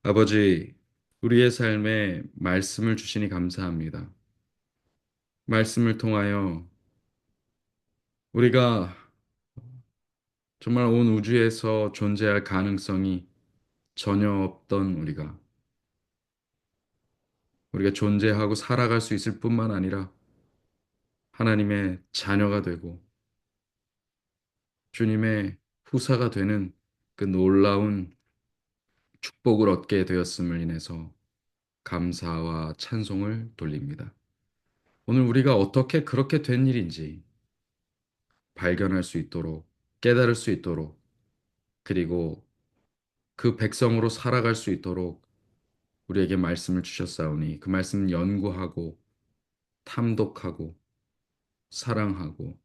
아버지, 우리의 삶에 말씀을 주시니 감사합니다. 말씀을 통하여 우리가 정말 온 우주에서 존재할 가능성이 전혀 없던 우리가 존재하고 살아갈 수 있을 뿐만 아니라 하나님의 자녀가 되고 주님의 후사가 되는 그 놀라운 축복을 얻게 되었음을 인해서 감사와 찬송을 돌립니다. 오늘 우리가 어떻게 그렇게 된 일인지 발견할 수 있도록 깨달을 수 있도록 그리고 그 백성으로 살아갈 수 있도록 우리에게 말씀을 주셨사오니 그 말씀 연구하고 탐독하고 사랑하고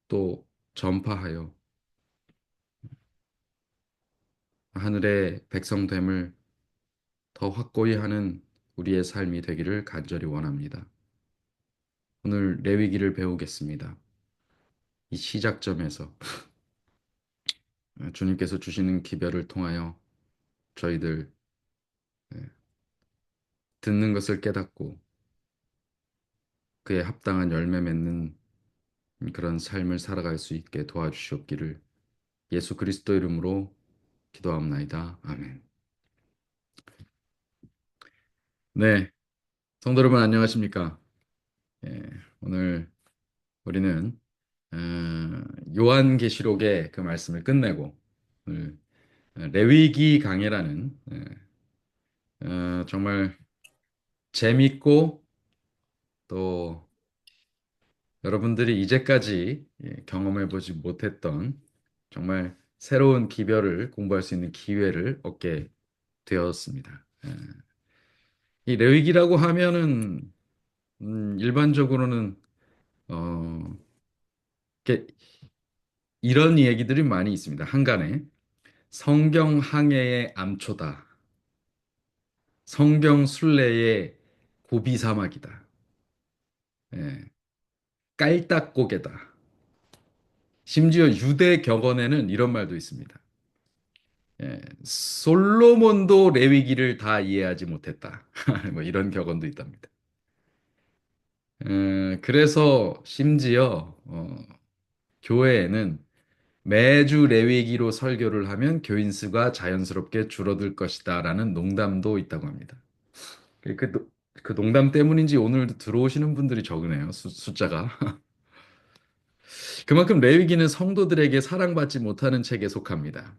또 전파하여 하늘의 백성됨을 더 확고히 하는 우리의 삶이 되기를 간절히 원합니다. 오늘 레위기를 배우겠습니다. 이 시작점에서 주님께서 주시는 기별을 통하여 저희들 듣는 것을 깨닫고 그에 합당한 열매 맺는 그런 삶을 살아갈 수 있게 도와주시옵기를 예수 그리스도 이름으로 기도하옵나이다. 아멘. 네, 성도 여러분 안녕하십니까? 예, 오늘 우리는 어, 요한계시록의 그 말씀을 끝내고 오늘 레위기 강해라는 정말 재밌고 또 여러분들이 이제까지 경험해보지 못했던 정말 새로운 기별을 공부할 수 있는 기회를 얻게 되었습니다. 이 레위기라고 하면은 일반적으로는 어, 이렇게 이런 얘기들이 많이 있습니다. 한간에 성경 항해의 암초다. 성경 순례의 고비 사막이다. 예, 깔딱고개다. 심지어 유대 격언에는 이런 말도 있습니다. 솔로몬도 레위기를 다 이해하지 못했다. 뭐 이런 격언도 있답니다. 그래서 심지어 교회에는 매주 레위기로 설교를 하면 교인 수가 자연스럽게 줄어들 것이다라는 농담도 있다고 합니다. 그 농담 때문인지 오늘도 들어오시는 분들이 적으네요. 숫자가. 그만큼 레위기는 성도들에게 사랑받지 못하는 책에 속합니다.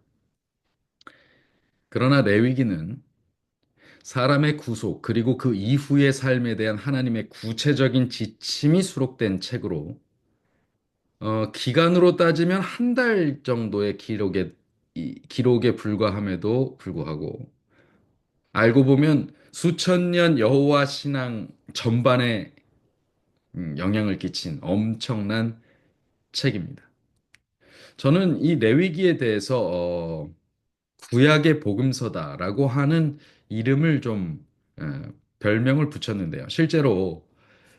그러나 레위기는 사람의 구속 그리고 그 이후의 삶에 대한 하나님의 구체적인 지침이 수록된 책으로 기간으로 따지면 한 달 정도의 기록에 불과함에도 불구하고 알고 보면 수천 년 여호와 신앙 전반에 영향을 끼친 엄청난 책입니다. 저는 이 레위기에 대해서 구약의 복음서다라고 하는 이름을 좀 별명을 붙였는데요. 실제로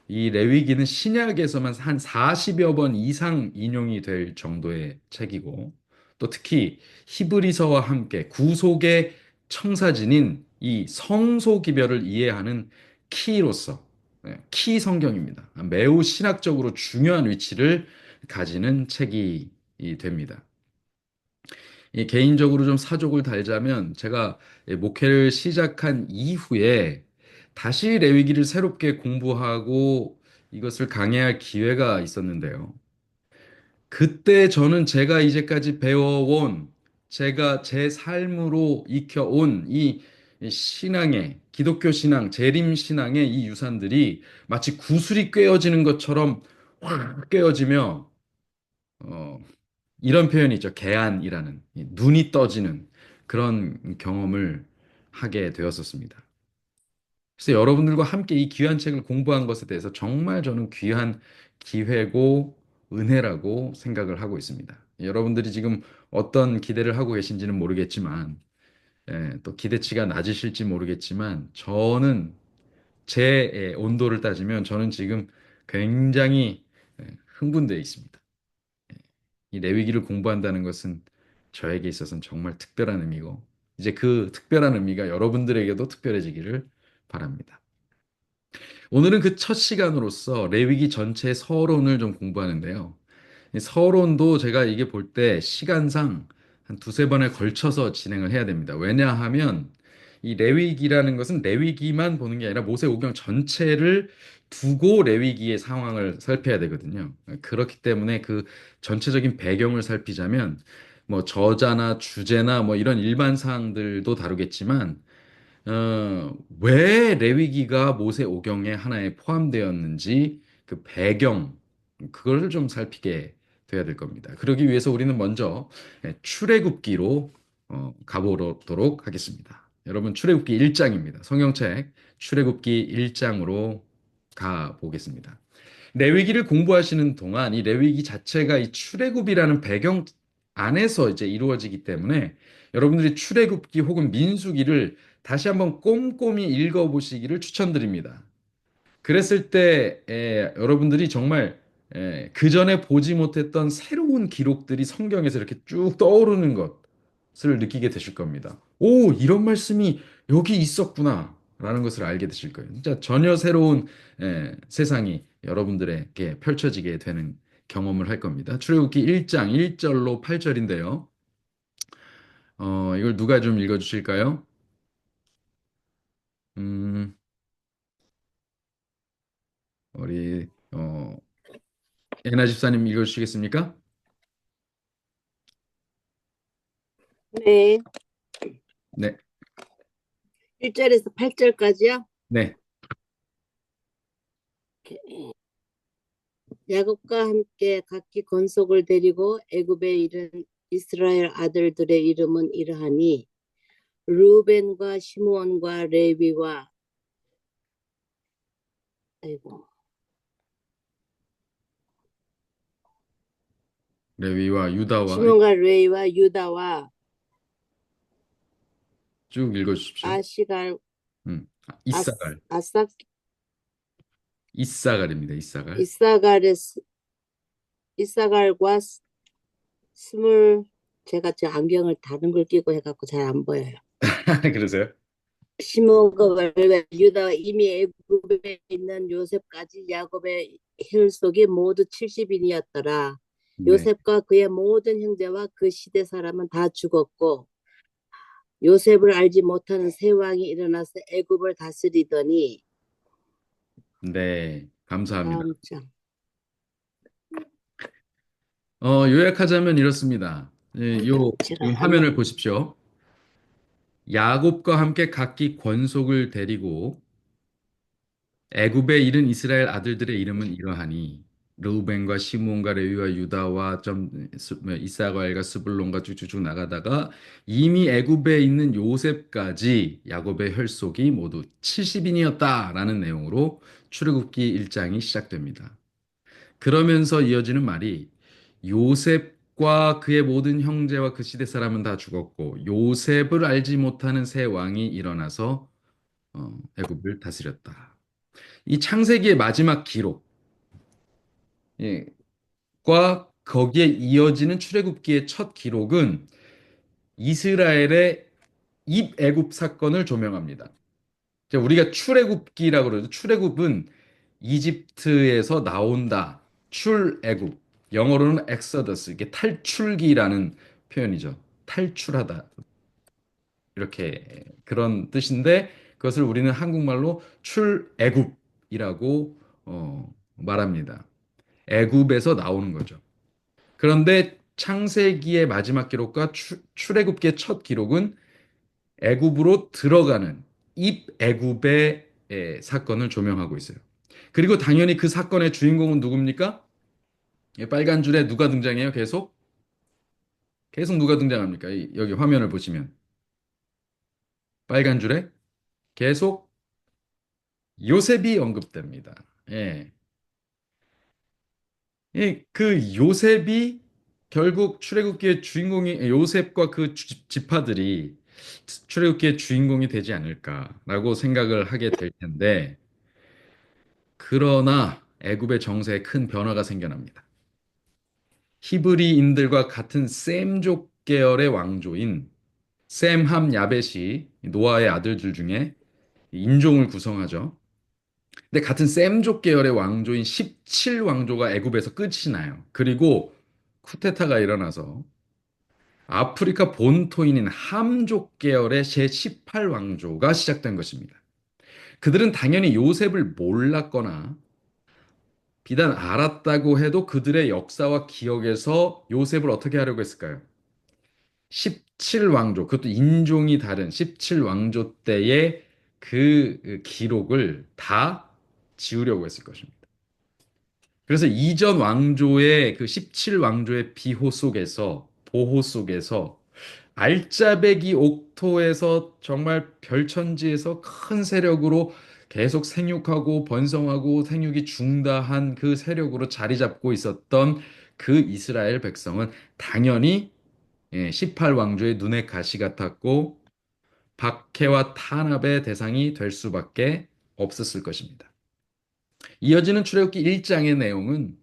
이 레위기는 신약에서만 한 40여 번 이상 인용이 될 정도의 책이고 또 특히 히브리서와 함께 구속의 청사진인 이 성소 기별을 이해하는 키로서 키 성경입니다. 매우 신학적으로 중요한 위치를 가지는 책이 됩니다. 이 개인적으로 좀 사족을 달자면 제가 목회를 시작한 이후에 다시 레위기를 새롭게 공부하고 이것을 강해할 기회가 있었는데요. 그때 저는 제가 이제까지 배워온 제가 제 삶으로 익혀온 이 신앙의 기독교 신앙, 재림 신앙의 이 유산들이 마치 구슬이 꿰어지는 것처럼 확 꿰어지며 어, 이런 표현이 있죠. 개안이라는 이 눈이 떠지는 그런 경험을 하게 되었었습니다. 그래서 여러분들과 함께 이 귀한 책을 공부한 것에 대해서 정말 저는 귀한 기회고 은혜라고 생각을 하고 있습니다. 여러분들이 지금 어떤 기대를 하고 계신지는 모르겠지만, 또 기대치가 낮으실지 모르겠지만, 저는 제 온도를 따지면 저는 지금 굉장히 흥분되어 있습니다. 이 레위기를 공부한다는 것은 저에게 있어서는 정말 특별한 의미고, 이제 그 특별한 의미가 여러분들에게도 특별해지기를 바랍니다. 오늘은 그 첫 시간으로서 레위기 전체 서론을 좀 공부하는데요. 이 서론도 제가 이게 볼 때 시간상 한 두세 번에 걸쳐서 진행을 해야 됩니다. 왜냐하면 이 레위기라는 것은 레위기만 보는 게 아니라 모세오경 전체를 두고 레위기의 상황을 살펴야 되거든요. 그렇기 때문에 그 전체적인 배경을 살피자면 뭐 저자나 주제나 뭐 이런 일반 사항들도 다루겠지만 왜 레위기가 모세오경의 하나에 포함되었는지 그 배경, 그걸 좀 살피게 돼야 될 겁니다. 그러기 위해서 우리는 먼저 출애굽기로 가보도록 하겠습니다. 여러분, 출애굽기 1장입니다. 성경책 출애굽기 1장으로 가보겠습니다. 레위기를 공부하시는 동안 이 레위기 자체가 이 출애굽이라는 배경 안에서 이제 이루어지기 때문에 여러분들이 출애굽기 혹은 민수기를 다시 한번 꼼꼼히 읽어보시기를 추천드립니다. 그랬을 때 여러분들이 정말 그 전에 보지 못했던 새로운 기록들이 성경에서 이렇게 쭉 떠오르는 것을 느끼게 되실 겁니다. 오, 이런 말씀이 여기 있었구나. 라는 것을 알게 되실 거예요. 진짜 전혀 새로운 세상이 여러분들에게 펼쳐지게 되는 경험을 할 겁니다. 출애굽기 1장 1절로 8절인데요. 이걸 누가 좀 읽어 주실까요? 음, 우리 예나 집사님 읽어 주시겠습니까? 네, 네. 1절에서 8절까지요. 네. 야곱과 함께 각기 권속을 데리고 애굽에 이른 이스라엘 아들들의 이름은 이러하니 르벤과 시므온과 레위와 아이고 레위와 유다와 시므온과 레위와 유다와 쭉 읽어 주십시오. 아시갈 이사갈. 아삭 이사갈입니다. 이사갈. 이사갈의 이사갈과 스물 제가 저 안경을 다른 걸 끼고 해갖고 잘 안 보여요. 그러세요? 시므온과 레위 유다와 이미 애굽에 있는 요셉까지 야곱의 혈속이 모두 70인이었더라. 네. 요셉과 그의 모든 형제와 그 시대 사람은 다 죽었고 요셉을 알지 못하는 새 왕이 일어나서 애굽을 다스리더니 네. 감사합니다. 다음 장 요약하자면 이렇습니다. 제가 지금 안 화면을 보십시오. 야곱과 함께 각기 권속을 데리고 애굽에 이른 이스라엘 아들들의 이름은 이러하니 르우벤과 시므온과 레위와 유다와 이사갈과 스불론과 쭉쭉쭉 나가다가 이미 애굽에 있는 요셉까지 야곱의 혈속이 모두 70인이었다라는 내용으로 출애굽기 1장이 시작됩니다. 그러면서 이어지는 말이 요셉과 그의 모든 형제와 그 시대 사람은 다 죽었고 요셉을 알지 못하는 새 왕이 일어나서 애굽을 다스렸다. 이 창세기의 마지막 기록, 예, 과 거기에 이어지는 출애굽기의 첫 기록은 이스라엘의 입애굽 사건을 조명합니다. 자, 우리가 출애굽기라고 그러죠. 출애굽은 이집트에서 나온다. 출애굽. 영어로는 엑서더스. 이게 탈출기라는 표현이죠. 탈출하다. 이렇게 그런 뜻인데 그것을 우리는 한국말로 출애굽이라고 말합니다. 애굽에서 나오는 거죠. 그런데 창세기의 마지막 기록과 출애굽기의 첫 기록은 애굽으로 들어가는 입애굽의 사건을 조명하고 있어요. 그리고 당연히 그 사건의 주인공은 누굽니까? 빨간 줄에 누가 등장해요? 계속 누가 등장합니까? 여기 화면을 보시면 빨간 줄에 계속 요셉이 언급됩니다. 예. 그 요셉이 결국 출애굽기의 주인공이 요셉과 그 지파들이 출애굽기의 주인공이 되지 않을까라고 생각을 하게 될 텐데 그러나 애굽의 정세에 큰 변화가 생겨납니다. 히브리인들과 같은 셈족 계열의 왕조인 셈, 함, 야벳이 노아의 아들들 중에 인종을 구성하죠. 근데 같은 셈족 계열의 왕조인 17왕조가 애굽에서 끝이 나요. 그리고 쿠데타가 일어나서 아프리카 본토인인 함족 계열의 제18왕조가 시작된 것입니다. 그들은 당연히 요셉을 몰랐거나 비단 알았다고 해도 그들의 역사와 기억에서 요셉을 어떻게 하려고 했을까요? 17왕조, 그것도 인종이 다른 17왕조 때의 그 기록을 다 지우려고 했을 것입니다. 그래서 이전 왕조의 그 17왕조의 비호 속에서, 보호 속에서 알짜배기 옥토에서 정말 별천지에서 큰 세력으로 계속 생육하고 번성하고 생육이 중다한 그 세력으로 자리 잡고 있었던 그 이스라엘 백성은 당연히 18왕조의 눈의 가시 같았고 박해와 탄압의 대상이 될 수밖에 없었을 것입니다. 이어지는 출애굽기 1장의 내용은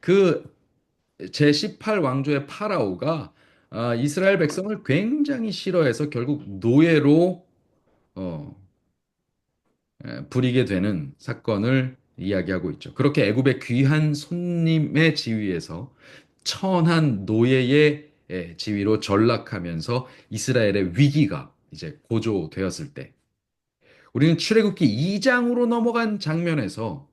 그 제18왕조의 파라오가 이스라엘 백성을 굉장히 싫어해서 결국 노예로 어, 부리게 되는 사건을 이야기하고 있죠. 그렇게 애굽의 귀한 손님의 지위에서 천한 노예의 지위로 전락하면서 이스라엘의 위기가 이제 고조되었을 때 우리는 출애굽기 2장으로 넘어간 장면에서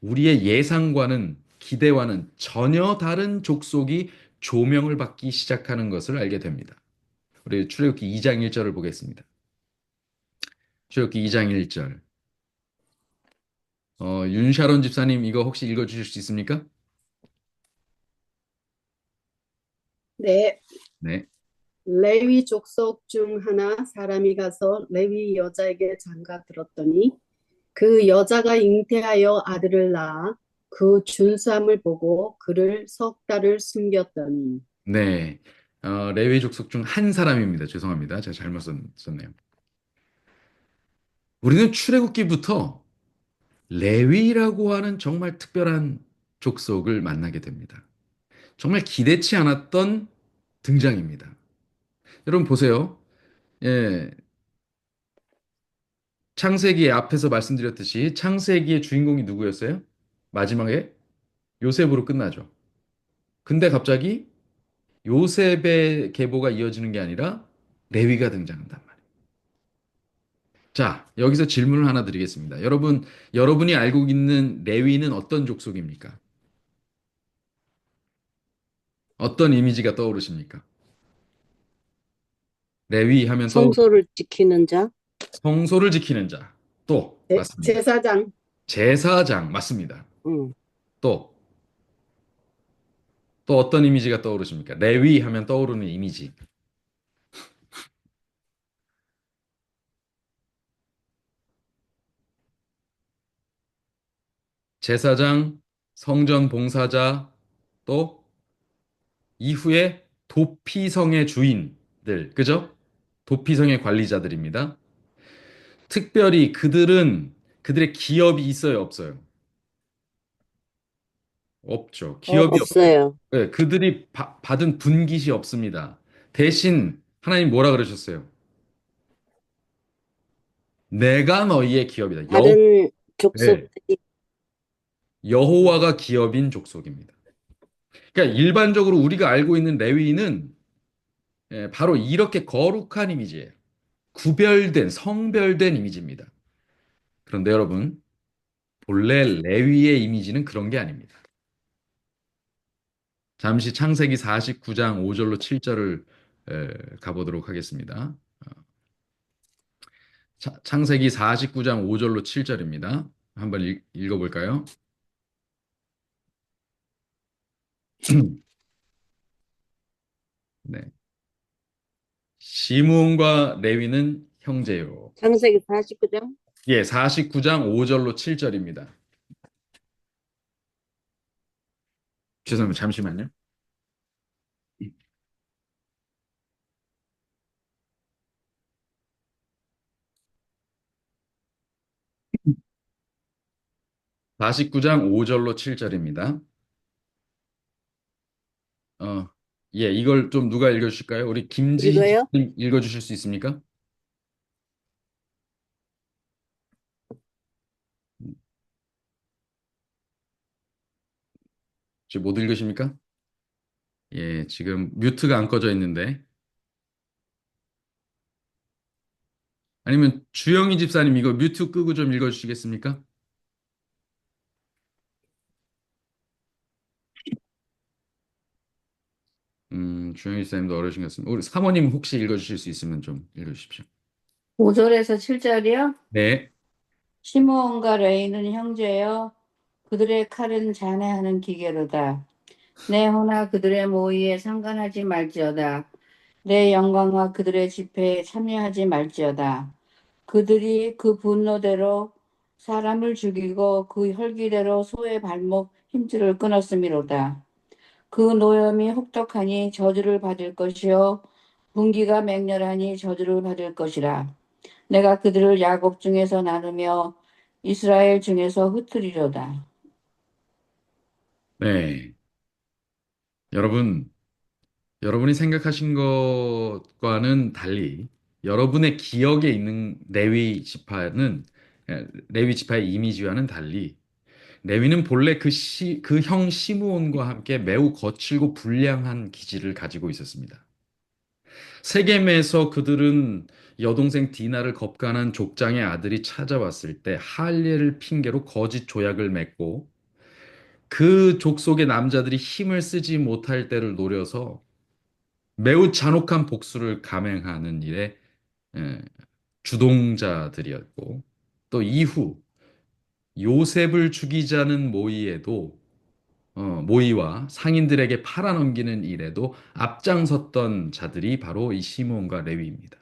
우리의 예상과는 기대와는 전혀 다른 족속이 조명을 받기 시작하는 것을 알게 됩니다. 우리 출애굽기 2장 1절을 보겠습니다. 출애굽기 2장 1절. 윤샤론 집사님 이거 혹시 읽어 주실 수 있습니까? 네, 네. 레위 족속 중 하나 사람이 가서 레위 여자에게 장가 들었더니 그 여자가 잉태하여 아들을 낳아 그 준수함을 보고 그를 석 달을 숨겼더니. 네. 레위 족속 중 한 사람입니다. 죄송합니다. 제가 잘못 썼네요. 우리는 출애굽기부터 레위라고 하는 정말 특별한 족속을 만나게 됩니다. 정말 기대치 않았던 등장입니다. 여러분 보세요. 예, 창세기 앞에서 말씀드렸듯이 창세기의 주인공이 누구였어요? 마지막에 요셉으로 끝나죠. 근데 갑자기 요셉의 계보가 이어지는 게 아니라 레위가 등장한단 말이에요. 자, 여기서 질문을 하나 드리겠습니다. 여러분이 알고 있는 레위는 어떤 족속입니까? 어떤 이미지가 떠오르십니까? 레위 하면 떠오르 성소를 지키는 자, 성소를 지키는 자. 또 맞습니다. 제사장. 제사장 맞습니다. 응. 또 또 어떤 이미지가 떠오르십니까? 레위 하면 떠오르는 이미지. 제사장, 성전 봉사자, 또 이후에 도피성의 주인들, 그죠? 도피성의 관리자들입니다. 특별히 그들의 기업이 있어요, 없어요? 없죠. 기업이 없어요. 없어요. 네, 그들이 받은 분깃이 없습니다. 대신 하나님 뭐라 그러셨어요? 내가 너희의 기업이다. 다른 네, 족속들이 여호와가 기업인 족속입니다. 그러니까 일반적으로 우리가 알고 있는 레위인은 바로 이렇게 거룩한 이미지예요. 구별된, 성별된 이미지입니다. 그런데 여러분, 본래 레위의 이미지는 그런 게 아닙니다. 잠시 창세기 49장 5절로 7절을 가보도록 하겠습니다. 창세기 49장 5절로 7절입니다. 한번 읽어볼까요? 네. 시므온과 레위는 형제요. 창세기 49장 예, 49장 5절로 7절입니다. 죄송합니다. 잠시만요. 49장 5절로 7절입니다. 예, 이걸 좀 누가 읽어주실까요? 우리 김지희 이거요? 집사님 읽어주실 수 있습니까? 지금 못 읽으십니까? 예, 지금 뮤트가 안 꺼져 있는데. 아니면 주영희 집사님 이거 뮤트 끄고 좀 읽어주시겠습니까? 주영희 집사님도 어려우신 것 같습니다. 우리 사모님 혹시 읽어주실 수 있으면 좀 읽어주십시오. 5절에서 7절이요. 네, 시므온과 레이는 형제여 그들의 칼은 잔해하는 기계로다. 내 호나 그들의 모의에 상관하지 말지어다. 내 영광과 그들의 집회에 참여하지 말지어다. 그들이 그 분노대로 사람을 죽이고 그 혈기대로 소의 발목 힘줄을 끊었음이로다. 그 노염이 혹독하니 저주를 받을 것이요 분기가 맹렬하니 저주를 받을 것이라. 내가 그들을 야곱 중에서 나누며 이스라엘 중에서 흩트리로다. 네. 여러분, 여러분이 생각하신 것과는 달리 여러분의 기억에 있는 레위 지파의 이미지와는 달리 레위는 본래 그 형 시므온과 함께 매우 거칠고 불량한 기질을 가지고 있었습니다. 세겜에서 그들은 여동생 디나를 겁간한 족장의 아들이 찾아왔을 때 할례를 핑계로 거짓 조약을 맺고 그 족속의 남자들이 힘을 쓰지 못할 때를 노려서 매우 잔혹한 복수를 감행하는 일에 에, 주동자들이었고 또 이후 요셉을 죽이자는 모의와 상인들에게 팔아넘기는 일에도 앞장섰던 자들이 바로 이 시므온과 레위입니다.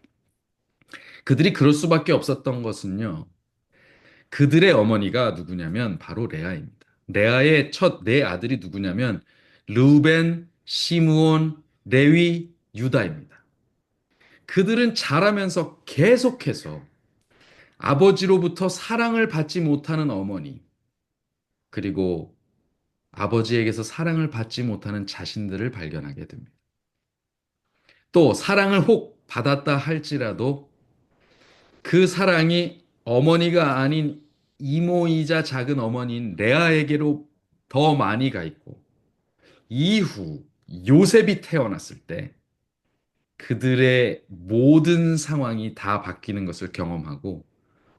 그들이 그럴 수밖에 없었던 것은요. 그들의 어머니가 누구냐면 바로 레아입니다. 레아의 첫 네 아들이 누구냐면 르우벤, 시므온, 레위, 유다입니다. 그들은 자라면서 계속해서 아버지로부터 사랑을 받지 못하는 어머니, 그리고 아버지에게서 사랑을 받지 못하는 자신들을 발견하게 됩니다. 또 사랑을 혹 받았다 할지라도 그 사랑이 어머니가 아닌 이모이자 작은 어머니인 레아에게로 더 많이 가 있고 이후 요셉이 태어났을 때 그들의 모든 상황이 다 바뀌는 것을 경험하고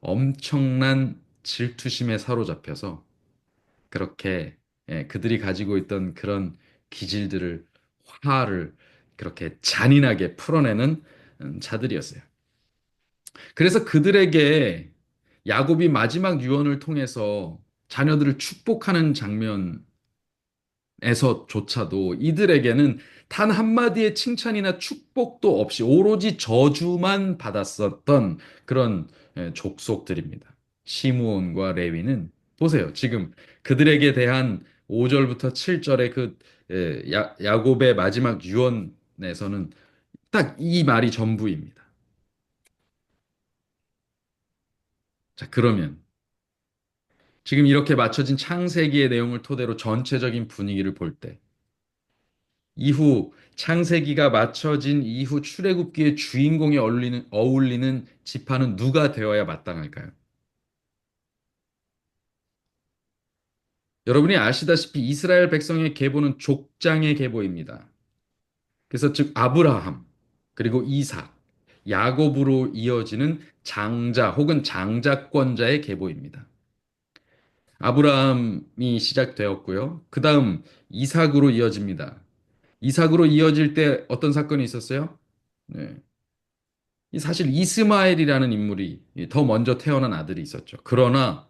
엄청난 질투심에 사로잡혀서 그렇게 그들이 가지고 있던 그런 기질들을 화를 그렇게 잔인하게 풀어내는 자들이었어요. 그래서 그들에게 야곱이 마지막 유언을 통해서 자녀들을 축복하는 장면에서조차도 이들에게는 단 한마디의 칭찬이나 축복도 없이 오로지 저주만 받았었던 그런 족속들입니다. 시므온과 레위는 보세요. 지금 그들에게 대한 5절부터 7절의 야곱의 마지막 유언에서는 딱 이 말이 전부입니다. 자, 그러면 지금 이렇게 맞춰진 창세기의 내용을 토대로 전체적인 분위기를 볼 때, 이후 창세기가 맞춰진 이후 출애굽기의 주인공이 어울리는 지파는 누가 되어야 마땅할까요? 여러분이 아시다시피 이스라엘 백성의 계보는 족장의 계보입니다. 그래서 즉 아브라함, 그리고 이삭, 야곱으로 이어지는 장자 혹은 장자권자의 계보입니다. 아브라함이 시작되었고요. 그 다음 이삭으로 이어집니다. 이삭으로 이어질 때 어떤 사건이 있었어요? 네. 사실 이스마엘이라는 인물이 더 먼저 태어난 아들이 있었죠. 그러나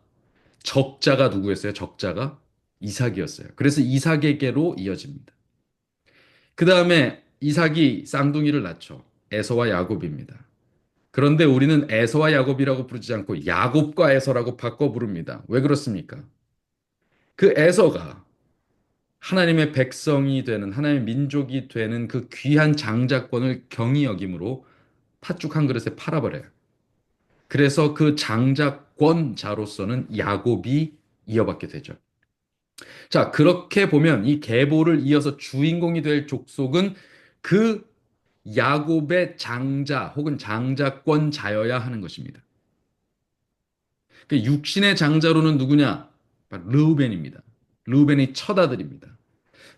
적자가 누구였어요? 적자가 이삭이었어요. 그래서 이삭에게로 이어집니다. 그 다음에 이삭이 쌍둥이를 낳죠. 에서와 야곱입니다. 그런데 우리는 에서와 야곱이라고 부르지 않고 야곱과 에서라고 바꿔 부릅니다. 왜 그렇습니까? 그 에서가 하나님의 백성이 되는 하나님의 민족이 되는 그 귀한 장자권을 경히 여김으로 팥죽 한 그릇에 팔아버려요. 그래서 그 장자권자로서는 야곱이 이어받게 되죠. 자, 그렇게 보면 이 계보를 이어서 주인공이 될 족속은 그 야곱의 장자 혹은 장자권자여야 하는 것입니다. 그 육신의 장자로는 누구냐? 바로 르우벤입니다. 르우벤이 첫 아들입니다.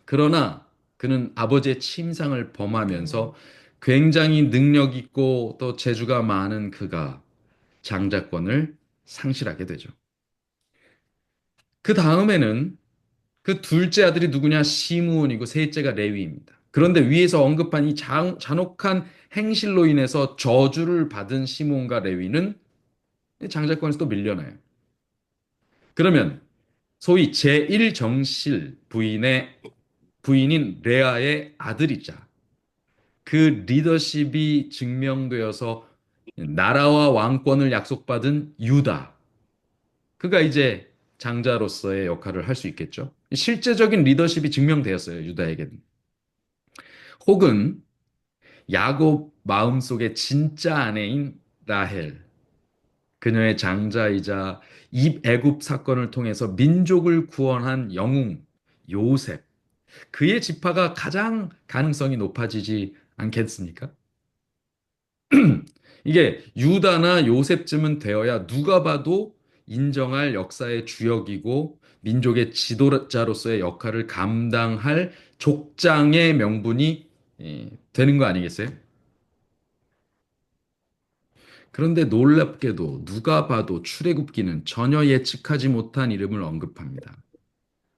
그러나 그는 아버지의 침상을 범하면서 굉장히 능력 있고 또 재주가 많은 그가 장자권을 상실하게 되죠. 그 다음에는 그 둘째 아들이 누구냐? 시므온이고 셋째가 레위입니다. 그런데 위에서 언급한 이 잔혹한 행실로 인해서 저주를 받은 시므온과 레위는 장자권에서 또 밀려나요. 그러면 소위 제1정실 부인인 레아의 아들이자 그 리더십이 증명되어서 나라와 왕권을 약속받은 유다. 그가 이제 장자로서의 역할을 할 수 있겠죠. 실제적인 리더십이 증명되었어요, 유다에게는. 혹은 야곱 마음속의 진짜 아내인 라헬. 그녀의 장자이자 입애굽 사건을 통해서 민족을 구원한 영웅 요셉. 그의 지파가 가장 가능성이 높아지지 않겠습니까? 이게 유다나 요셉쯤은 되어야 누가 봐도 인정할 역사의 주역이고 민족의 지도자로서의 역할을 감당할 족장의 명분이 되는 거 아니겠어요? 그런데 놀랍게도 누가 봐도 출애굽기는 전혀 예측하지 못한 이름을 언급합니다.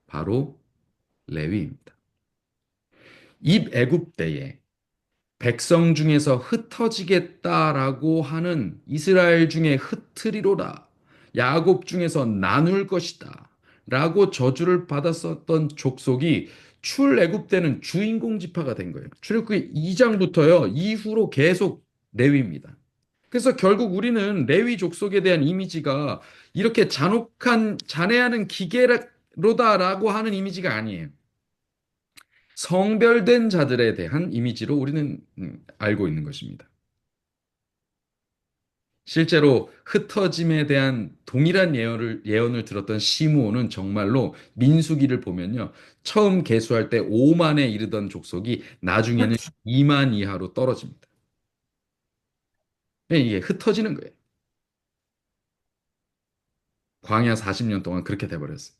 바로 레위입니다. 입애굽 때에 백성 중에서 흩어지겠다라고 하는 이스라엘 중에 흩트리로라. 야곱 중에서 나눌 것이다. 라고 저주를 받았었던 족속이 출애굽 때는 주인공 지파가 된 거예요. 출애굽기 2장부터요. 이후로 계속 레위입니다. 그래서 결국 우리는 레위 족속에 대한 이미지가 이렇게 잔혹한 잔해하는 기계로다라고 하는 이미지가 아니에요. 성별된 자들에 대한 이미지로 우리는 알고 있는 것입니다. 실제로 흩어짐에 대한 동일한 예언을 들었던 시므온은 정말로 민수기를 보면요. 처음 계수할 때 5만에 이르던 족속이 나중에는 2만 이하로 떨어집니다. 네, 이게 흩어지는 거예요. 광야 40년 동안 그렇게 돼버렸어요.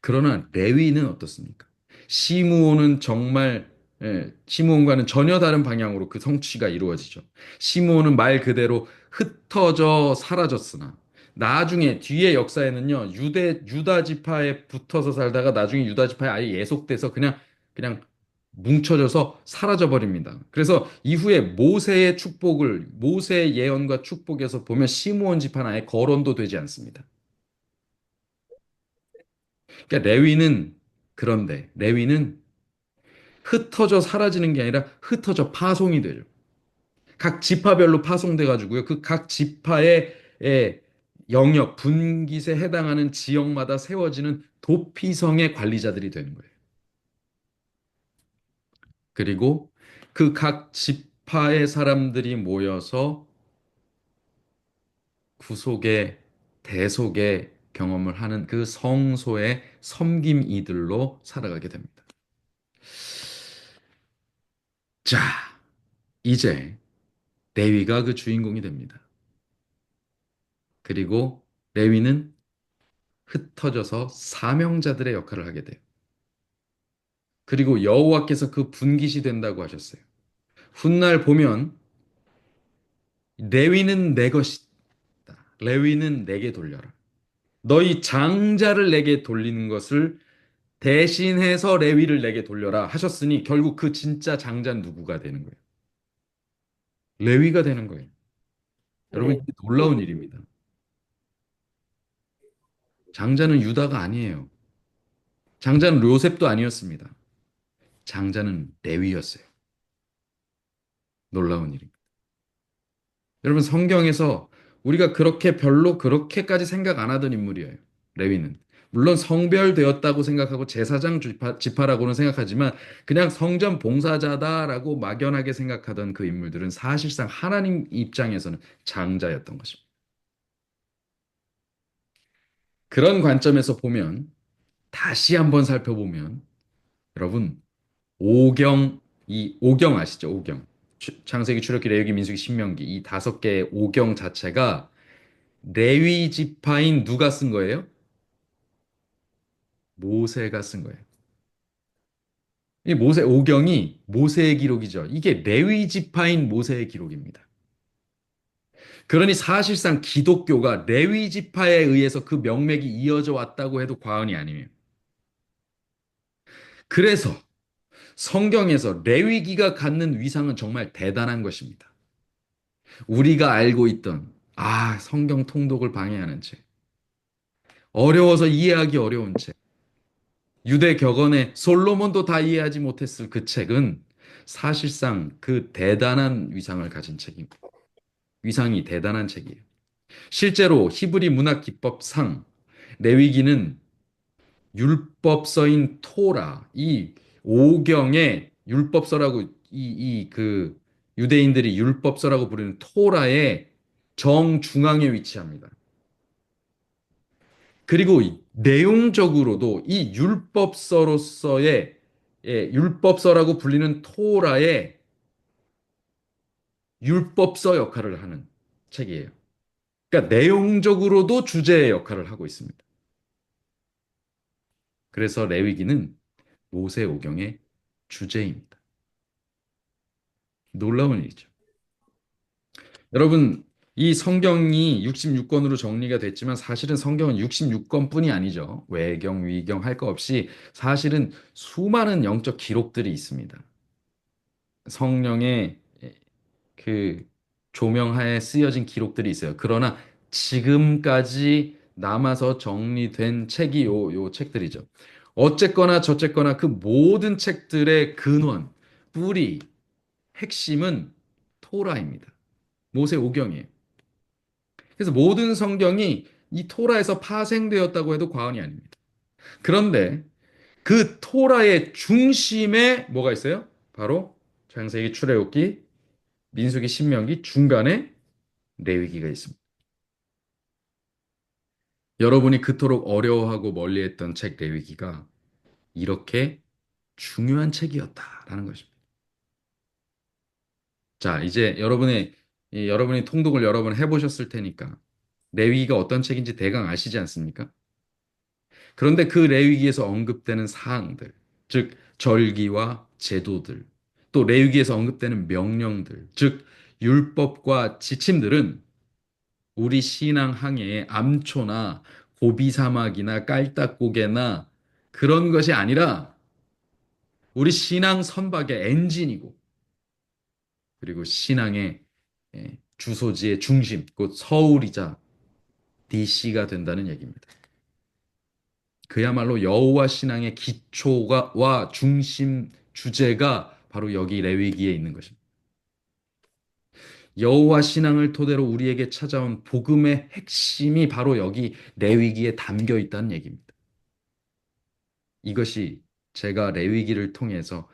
그러나 레위는 어떻습니까? 시므온은 정말 시므온과는 전혀 다른 방향으로 그 성취가 이루어지죠. 시므온은 말 그대로 흩어져 사라졌으나 나중에 뒤에 역사에는요 유다 지파에 붙어서 살다가 나중에 유다 지파에 아예 예속돼서 그냥 뭉쳐져서 사라져 버립니다. 그래서 이후에 모세의 예언과 축복에서 보면 시므온 지파는 아예 거론도 되지 않습니다. 그러니까 그런데 레위는 흩어져 사라지는 게 아니라 흩어져 파송이 되죠. 각 지파별로 파송돼 가지고요. 그 각 지파의 영역, 분깃에 해당하는 지역마다 세워지는 도피성의 관리자들이 되는 거예요. 그리고 그 각 지파의 사람들이 모여서 구속의 대속의 경험을 하는 그 성소의 섬김이들로 살아가게 됩니다. 자, 이제 레위가 그 주인공이 됩니다. 그리고 레위는 흩어져서 사명자들의 역할을 하게 돼요. 그리고 여호와께서 그 분깃이 된다고 하셨어요. 훗날 보면 레위는 내 것이다. 레위는 내게 돌려라. 너희 장자를 내게 돌리는 것을 대신해서 레위를 내게 돌려라 하셨으니 결국 그 진짜 장자는 누구가 되는 거예요? 레위가 되는 거예요. 여러분, 네. 이게 놀라운 일입니다. 장자는 유다가 아니에요. 장자는 요셉도 아니었습니다. 장자는 레위였어요. 놀라운 일입니다. 여러분, 성경에서 우리가 별로 그렇게까지 생각 안 하던 인물이에요. 레위는. 물론 성별되었다고 생각하고 제사장 지파라고는 생각하지만 그냥 성전 봉사자다라고 막연하게 생각하던 그 인물들은 사실상 하나님 입장에서는 장자였던 것입니다. 그런 관점에서 보면 다시 한번 살펴보면 여러분 오경 이 오경 아시죠? 오경. 창세기, 출애굽기, 레위기, 민수기, 신명기 이 다섯 개의 오경 자체가 레위 지파인 누가 쓴 거예요? 모세가 쓴 거예요. 이 모세 오경이 모세의 기록이죠. 이게 레위 지파인 모세의 기록입니다. 그러니 사실상 기독교가 레위 지파에 의해서 그 명맥이 이어져 왔다고 해도 과언이 아니에요. 그래서 성경에서 레위기가 갖는 위상은 정말 대단한 것입니다. 우리가 알고 있던 성경 통독을 방해하는 책, 어려워서 이해하기 어려운 책, 유대 격언의 솔로몬도 다 이해하지 못했을 그 책은 사실상 그 대단한 위상을 가진 책입니다. 위상이 대단한 책이에요. 실제로 히브리 문학 기법상 레위기는 율법서인 토라, 이 오경의 율법서라고 그 유대인들이 율법서라고 부르는 토라의 정중앙에 위치합니다. 그리고 내용적으로도 이 율법서로서의 율법서라고 불리는 토라의 율법서 역할을 하는 책이에요. 그러니까 내용적으로도 주제의 역할을 하고 있습니다. 그래서 레위기는 모세오경의 주제입니다. 놀라운 일이죠. 여러분, 이 성경이 66권으로 정리가 됐지만 사실은 성경은 66권뿐이 아니죠. 외경, 위경 할 거 없이 사실은 수많은 영적 기록들이 있습니다. 성령의 그 조명하에 쓰여진 기록들이 있어요. 그러나 지금까지 남아서 정리된 책이 요 책들이죠. 어쨌거나 저쨌거나 그 모든 책들의 근원, 뿌리, 핵심은 토라입니다. 모세 오경이에요. 그래서 모든 성경이 이 토라에서 파생되었다고 해도 과언이 아닙니다. 그런데 그 토라의 중심에 뭐가 있어요? 바로 창세기, 출애굽기, 민수기, 신명기 중간에 레위기가 있습니다. 여러분이 그토록 어려워하고 멀리했던 책 레위기가 이렇게 중요한 책이었다라는 것입니다. 자, 이제 여러분이 통독을 여러 번 해보셨을 테니까 레위기가 어떤 책인지 대강 아시지 않습니까? 그런데 그 레위기에서 언급되는 사항들, 즉 절기와 제도들, 또 레위기에서 언급되는 명령들, 즉 율법과 지침들은 우리 신앙 항해의 암초나 고비 사막이나 깔딱고개나 그런 것이 아니라 우리 신앙 선박의 엔진이고 그리고 신앙의 주소지의 중심, 곧 서울이자 DC가 된다는 얘기입니다. 그야말로 여호와 신앙의 기초가 와 중심 주제가 바로 여기 레위기에 있는 것입니다. 여호와 신앙을 토대로 우리에게 찾아온 복음의 핵심이 바로 여기 레위기에 담겨 있다는 얘기입니다. 이것이 제가 레위기를 통해서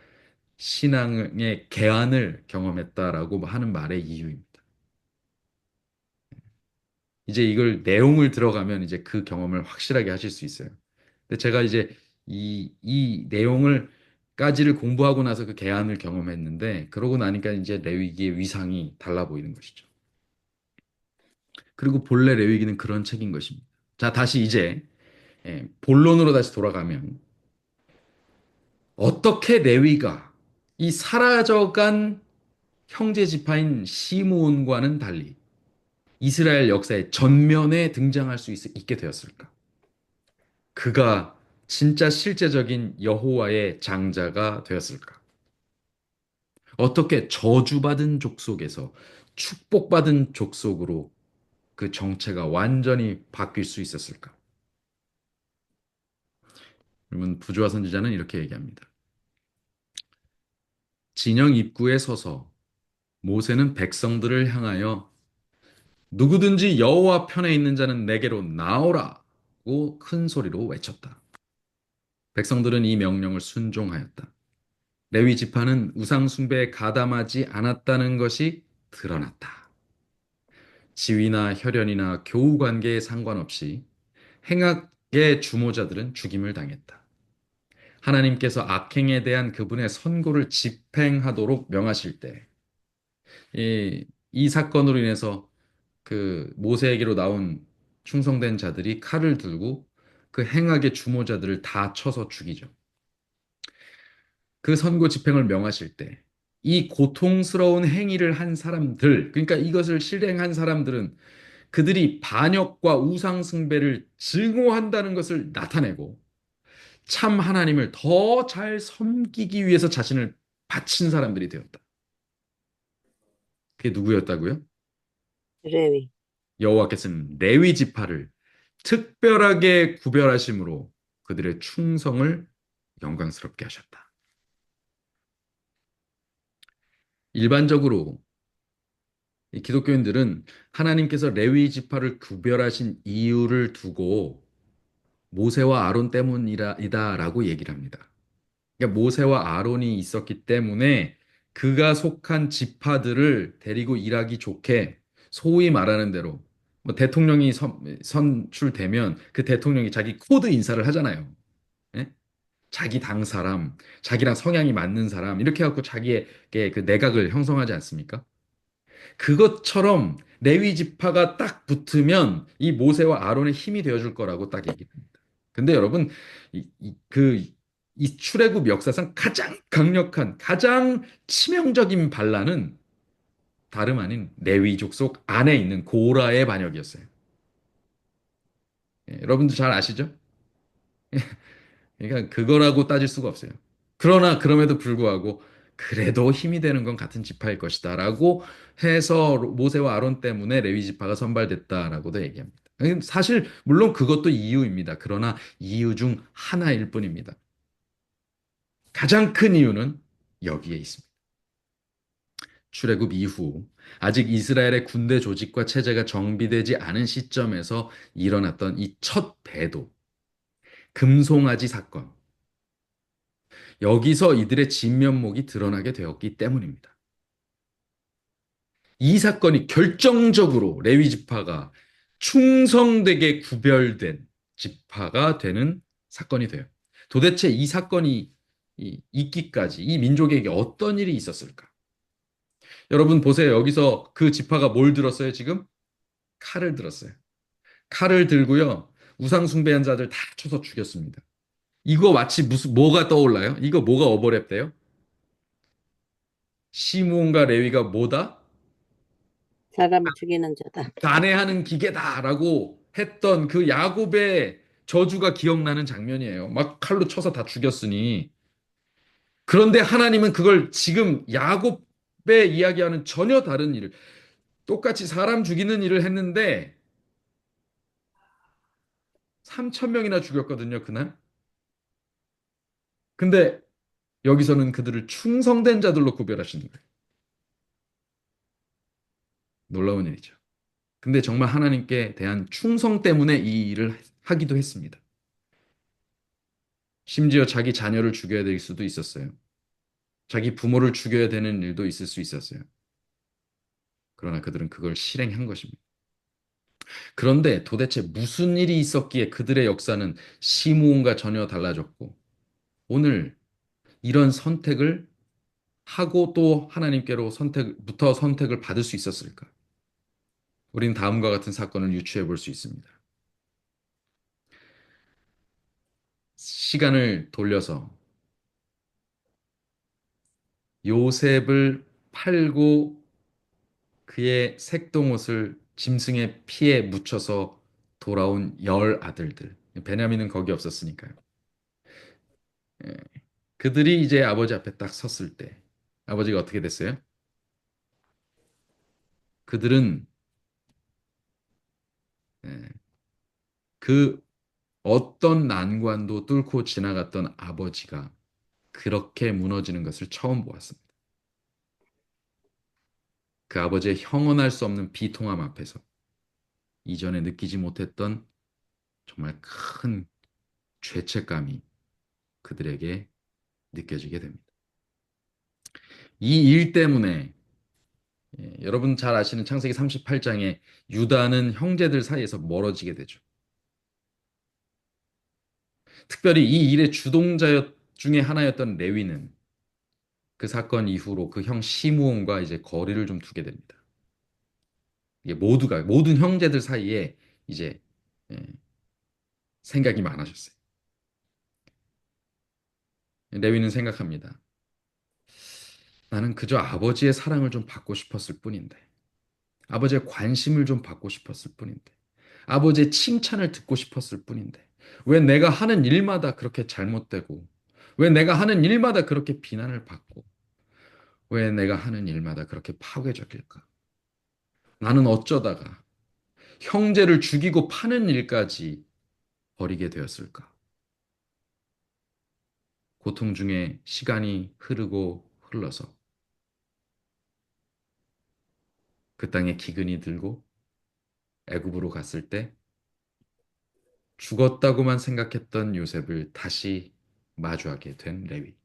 신앙의 개안을 경험했다라고 하는 말의 이유입니다. 이제 이걸 내용을 들어가면 이제 그 경험을 확실하게 하실 수 있어요. 근데 제가 이제 이 내용을 까지를 공부하고 나서 그 개안을 경험했는데 그러고 나니까 이제 레위기의 위상이 달라 보이는 것이죠. 그리고 본래 레위기는 그런 책인 것입니다. 자, 다시 이제 본론으로 다시 돌아가면 어떻게 레위가 이 사라져간 형제 지파인 시므온과는 달리 이스라엘 역사의 전면에 등장할 수 있게 되었을까? 그가 진짜 실제적인 여호와의 장자가 되었을까? 어떻게 저주받은 족속에서 축복받은 족속으로 그 정체가 완전히 바뀔 수 있었을까? 여러분, 부조화 선지자는 이렇게 얘기합니다. 진영 입구에 서서 모세는 백성들을 향하여 누구든지 여호와 편에 있는 자는 내게로 나오라고 큰 소리로 외쳤다. 백성들은 이 명령을 순종하였다. 레위 지파는 우상 숭배에 가담하지 않았다는 것이 드러났다. 지위나 혈연이나 교우 관계에 상관없이 주모자들은 죽임을 당했다. 하나님께서 악행에 대한 그분의 선고를 집행하도록 명하실 때, 이 사건으로 인해서 그 모세에게로 나온 충성된 자들이 칼을 들고 그 행악의 주모자들을 다 쳐서 죽이죠. 그 선고 집행을 명하실 때, 이 고통스러운 행위를 한 사람들, 그러니까 이것을 실행한 사람들은 그들이 반역과 우상숭배를 증오한다는 것을 나타내고 참 하나님을 더 잘 섬기기 위해서 자신을 바친 사람들이 되었다. 그게 누구였다고요? 레위. 여호와께서는 레위 지파를 특별하게 구별하심으로 그들의 충성을 영광스럽게 하셨다. 일반적으로 이 기독교인들은 하나님께서 레위 지파를 구별하신 이유를 두고 모세와 아론 때문이다라고 얘기를 합니다. 그러니까 모세와 아론이 있었기 때문에 그가 속한 지파들을 데리고 일하기 좋게 소위 말하는 대로 뭐 대통령이 선출되면 그 대통령이 자기 코드 인사를 하잖아요. 예? 자기 당 사람, 자기랑 성향이 맞는 사람 이렇게 해갖고 자기에게 그 내각을 형성하지 않습니까? 그것처럼 레위 지파가 딱 붙으면 이 모세와 아론의 힘이 되어줄 거라고 딱 얘기합니다. 근데 여러분, 이 출애굽 역사상 가장 강력한, 가장 치명적인 반란은 다름 아닌 레위 족속 안에 있는 고라의 반역이었어요. 여러분도 잘 아시죠? 그러니까 그거라고 따질 수가 없어요. 그러나 그럼에도 불구하고 그래도 힘이 되는 건 같은 지파일 것이다라고 해서 모세와 아론 때문에 레위 지파가 선발됐다라고도 얘기합니다. 사실 물론 그것도 이유입니다. 그러나 이유 중 하나일 뿐입니다. 가장 큰 이유는 여기에 있습니다. 출애굽 이후 아직 이스라엘의 군대 조직과 체제가 정비되지 않은 시점에서 일어났던 이 첫 배도 금송아지 사건. 여기서 이들의 진면목이 드러나게 되었기 때문입니다. 이 사건이 결정적으로 레위 지파가 충성되게 구별된 지파가 되는 사건이 돼요. 도대체 이 사건이 있기까지 이 민족에게 어떤 일이 있었을까? 여러분 보세요. 여기서 그 지파가 뭘 들었어요, 지금? 칼을 들었어요. 칼을 들고요. 우상 숭배한 자들 다 쳐서 죽였습니다. 이거 마치 뭐가 떠올라요? 이거 뭐가 오버랩돼요? 시므온과 레위가 뭐다? 사람 죽이는 자다. 간해하는 기계다라고 했던 그 야곱의 저주가 기억나는 장면이에요. 막 칼로 쳐서 다 죽였으니. 그런데 하나님은 그걸 지금 야곱의 이야기하는 전혀 다른 일을 똑같이 사람 죽이는 일을 했는데 3천 명이나 죽였거든요, 그날. 근데 여기서는 그들을 충성된 자들로 구별하시는 거예요. 놀라운 일이죠. 근데 정말 하나님께 대한 충성 때문에 이 일을 하기도 했습니다. 심지어 자기 자녀를 죽여야 될 수도 있었어요. 자기 부모를 죽여야 되는 일도 있을 수 있었어요. 그러나 그들은 그걸 실행한 것입니다. 그런데 도대체 무슨 일이 있었기에 그들의 역사는 시므온과 전혀 달라졌고 오늘 이런 선택을 하고 또 하나님께로 선택을 받을 수 있었을까? 우리는 다음과 같은 사건을 유추해 볼 수 있습니다. 시간을 돌려서 요셉을 팔고 그의 색동옷을 짐승의 피에 묻혀서 돌아온 열 아들들. 베냐민은 거기 없었으니까요. 예. 그들이 이제 아버지 앞에 딱 섰을 때 아버지가 어떻게 됐어요? 그들은 예, 그 어떤 난관도 뚫고 지나갔던 아버지가 그렇게 무너지는 것을 처음 보았습니다. 그 아버지의 형언할 수 없는 비통함 앞에서 이전에 느끼지 못했던 정말 큰 죄책감이 그들에게 느껴지게 됩니다. 이 일 때문에 여러분 잘 아시는 창세기 38장에 유다는 형제들 사이에서 멀어지게 되죠. 특별히 이 일의 주동자 중에 하나였던 레위는 그 사건 이후로 그 형 시므온과 이제 거리를 좀 두게 됩니다. 이게 모두가 모든 형제들 사이에 이제 예, 생각이 많아졌어요. 레위는 생각합니다. 나는 그저 아버지의 사랑을 좀 받고 싶었을 뿐인데, 아버지의 관심을 좀 받고 싶었을 뿐인데, 아버지의 칭찬을 듣고 싶었을 뿐인데, 왜 내가 하는 일마다 그렇게 잘못되고, 왜 내가 하는 일마다 그렇게 비난을 받고, 왜 내가 하는 일마다 그렇게 파괴적일까? 나는 어쩌다가 형제를 죽이고 파는 일까지 벌이게 되었을까? 고통 중에 시간이 흐르고 흘러서 그 땅에 기근이 들고 애굽으로 갔을 때 죽었다고만 생각했던 요셉을 다시 마주하게 된 레위.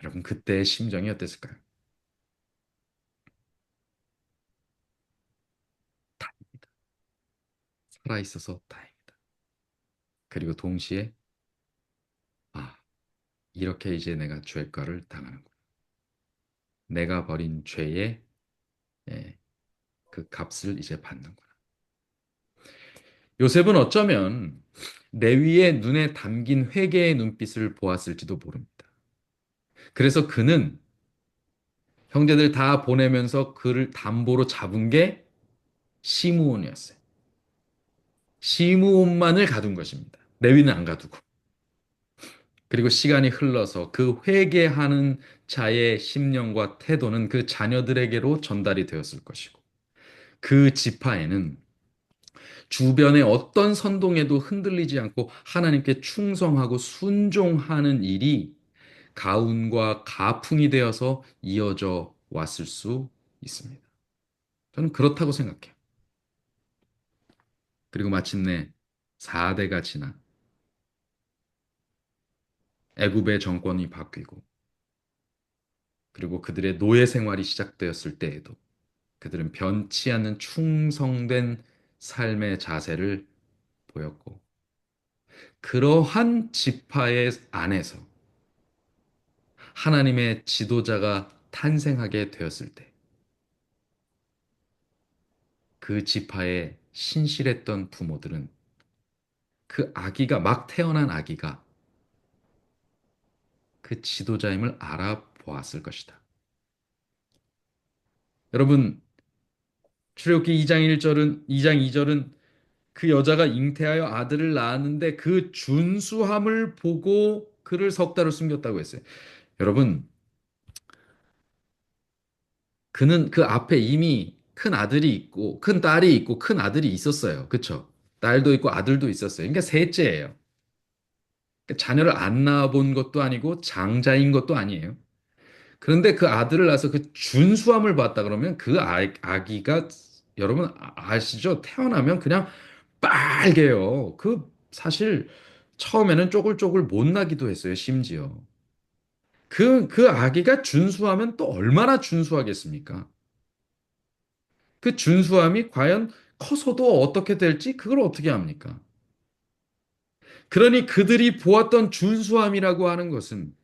여러분, 그때의 심정이 어땠을까요? 다행이다. 살아있어서 다행이다. 그리고 동시에, 아, 이렇게 이제 내가 죄가를 당하는구나. 내가 벌인 죄의 예, 그 값을 이제 받는구나. 요셉은 어쩌면 레위의 눈에 담긴 회개의 눈빛을 보았을지도 모릅니다. 그래서 그는 형제들 다 보내면서 그를 담보로 잡은 게 시므온이었어요. 시므온만을 가둔 것입니다. 레위는 안 가두고. 그리고 시간이 흘러서 그 회개하는 자의 심령과 태도는 그 자녀들에게로 전달이 되었을 것이고, 그 지파에는 주변의 어떤 선동에도 흔들리지 않고 하나님께 충성하고 순종하는 일이 가훈과 가풍이 되어서 이어져 왔을 수 있습니다. 저는 그렇다고 생각해요. 그리고 마침내 4대가 지나 애굽의 정권이 바뀌고 그리고 그들의 노예 생활이 시작되었을 때에도 그들은 변치 않는 충성된 삶의 자세를 보였고 그러한 지파의 안에서 하나님의 지도자가 탄생하게 되었을 때 그 지파에 신실했던 부모들은 그 아기가 막 태어난 아기가 그 지도자임을 알아보았을 것이다. 여러분, 출애굽기 2장 1절은 2장 2절은 그 여자가 잉태하여 아들을 낳았는데 그 준수함을 보고 그를 석 달을 숨겼다고 했어요. 여러분, 그는 그 앞에 이미 큰 아들이 있고 큰 딸이 있고 큰 아들이 있었어요. 그쵸? 딸도 있고 아들도 있었어요. 그러니까 셋째예요. 그러니까 자녀를 안 낳아본 것도 아니고 장자인 것도 아니에요. 그런데 그 아들을 낳아서 그 준수함을 봤다 그러면 그 아기가 여러분 아시죠? 태어나면 그냥 빨개요. 그 사실 처음에는 쪼글쪼글 못 나기도 했어요, 심지어. 그 아기가 준수하면 또 얼마나 준수하겠습니까? 그 준수함이 과연 커서도 어떻게 될지 그걸 어떻게 합니까? 그러니 그들이 보았던 준수함이라고 하는 것은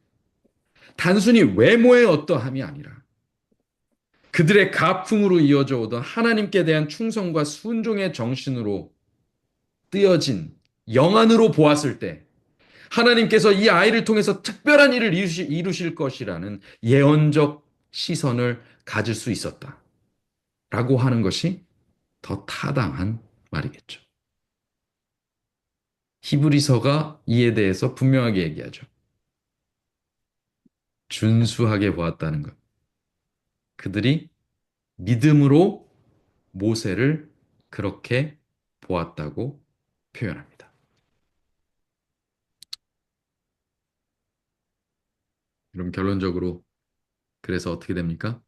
단순히 외모의 어떠함이 아니라 그들의 가풍으로 이어져 오던 하나님께 대한 충성과 순종의 정신으로 뜨여진 영안으로 보았을 때 하나님께서 이 아이를 통해서 특별한 일을 이루실 것이라는 예언적 시선을 가질 수 있었다. 라고 하는 것이 더 타당한 말이겠죠. 히브리서가 이에 대해서 분명하게 얘기하죠. 준수하게 보았다는 것. 그들이 믿음으로 모세를 그렇게 보았다고 표현합니다. 그럼 결론적으로 그래서 어떻게 됩니까?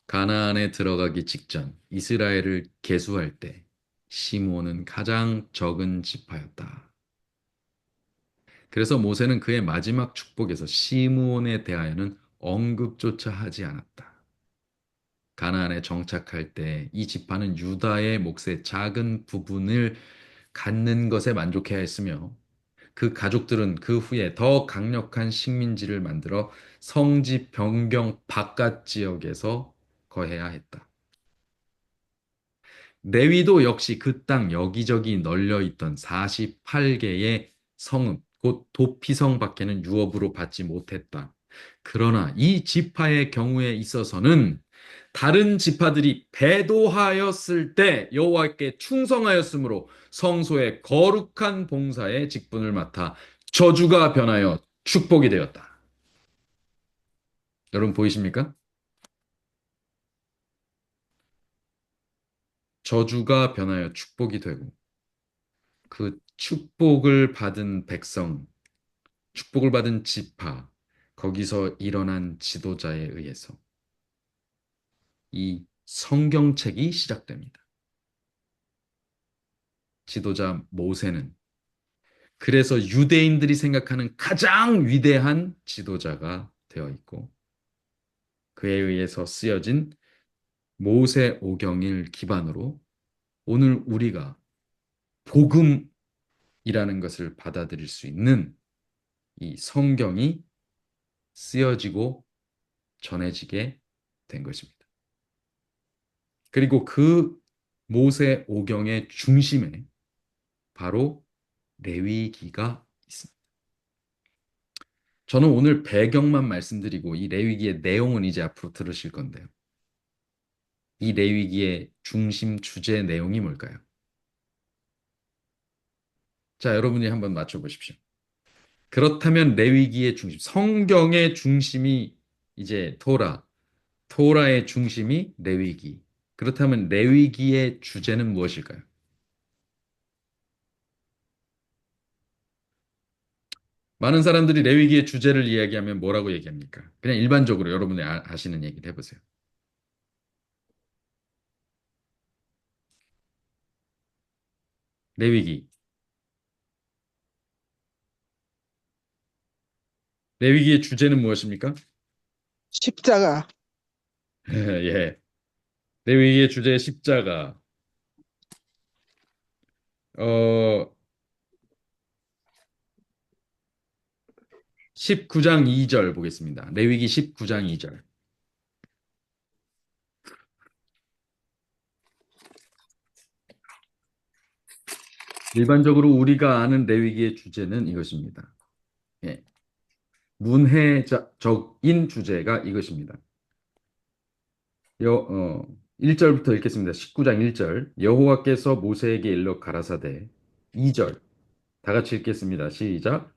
가나안에 들어가기 직전 이스라엘을 계수할 때 시므온은 가장 적은 지파였다. 그래서 모세는 그의 마지막 축복에서 시므온에 대하여는 언급조차 하지 않았다. 가나안에 정착할 때 이 지파는 유다의 몫의 작은 부분을 갖는 것에 만족해야 했으며 그 가족들은 그 후에 더 강력한 식민지를 만들어 성지 변경 바깥 지역에서 거해야 했다. 레위도 역시 그 땅 여기저기 널려 있던 48개의 성읍, 곧 도피성 밖에는 유업으로 받지 못했다. 그러나 이 지파의 경우에 있어서는 다른 지파들이 배도하였을 때 여호와께 충성하였으므로 성소의 거룩한 봉사의 직분을 맡아 저주가 변하여 축복이 되었다. 여러분 보이십니까? 저주가 변하여 축복이 되고 그 축복을 받은 백성, 축복을 받은 지파, 거기서 일어난 지도자에 의해서 이 성경책이 시작됩니다. 지도자 모세는 그래서 유대인들이 생각하는 가장 위대한 지도자가 되어 있고 그에 의해서 쓰여진 모세 오경을 기반으로 오늘 우리가 복음이라는 것을 받아들일 수 있는 이 성경이 쓰여지고 전해지게 된 것입니다. 그리고 그 모세 오경의 중심에 바로 레위기가 있습니다. 저는 오늘 배경만 말씀드리고 이 레위기의 내용은 이제 앞으로 들으실 건데요. 이 레위기의 중심 주제 내용이 뭘까요? 자, 여러분이 한번 맞춰보십시오. 그렇다면 레위기의 중심, 성경의 중심이 이제 토라의 중심이 레위기. 그렇다면 레위기의 주제는 무엇일까요? 많은 사람들이 레위기의 주제를 이야기하면 뭐라고 얘기합니까? 그냥 일반적으로 여러분이 아시는 얘기를 해보세요. 레위기. 레위기의 주제는 무엇입니까? 십자가. 예. 레위기의 주제 십자가. 어, 19장 2절 보겠습니다. 레위기 19장 2절. 일반적으로 우리가 아는 레위기의 주제는 이것입니다. 예. 문해적인 주제가 이것입니다. 1절부터 읽겠습니다. 19장 1절. 여호와께서 모세에게 일러 가라사대 2절. 다 같이 읽겠습니다. 시작.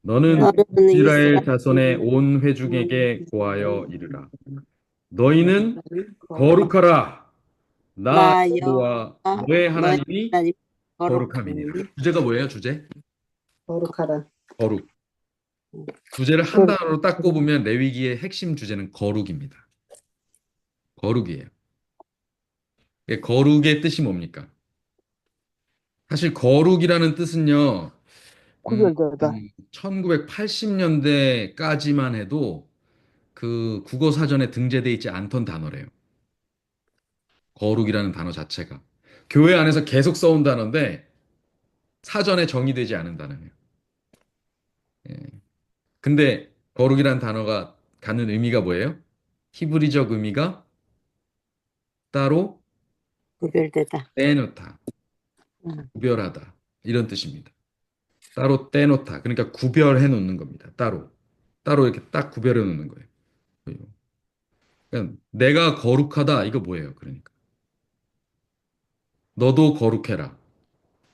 너는 너는 이스라엘 이스라엘 자손의 온 회중에게 고하여 이르라. 너희는 거룩하라. 나 나 여호와 여호와 너의 너의 하나님이 하나님 거룩함이니라. 거룩하니 주제가 뭐예요? 주제? 거룩하다. 거룩. 주제를 한 단어로 딱 꼽으면 레위기의 핵심 주제는 거룩입니다. 거룩이에요. 거룩의 뜻이 뭡니까? 사실 거룩이라는 뜻은요, 구별되다. 1980년대까지만 해도 그 국어 사전에 등재되어 있지 않던 단어래요. 거룩이라는 단어 자체가. 교회 안에서 계속 써온 단어인데 사전에 정의되지 않은 단어예요. 예. 근데 거룩이라는 단어가 갖는 의미가 뭐예요? 히브리적 의미가 따로 구별되다. 떼놓다, 음. 구별하다 이런 뜻입니다. 따로 떼놓다. 그러니까 구별해 놓는 겁니다. 따로 이렇게 딱 구별해 놓는 거예요. 그러니까 내가 거룩하다 이거 뭐예요? 그러니까 너도 거룩해라.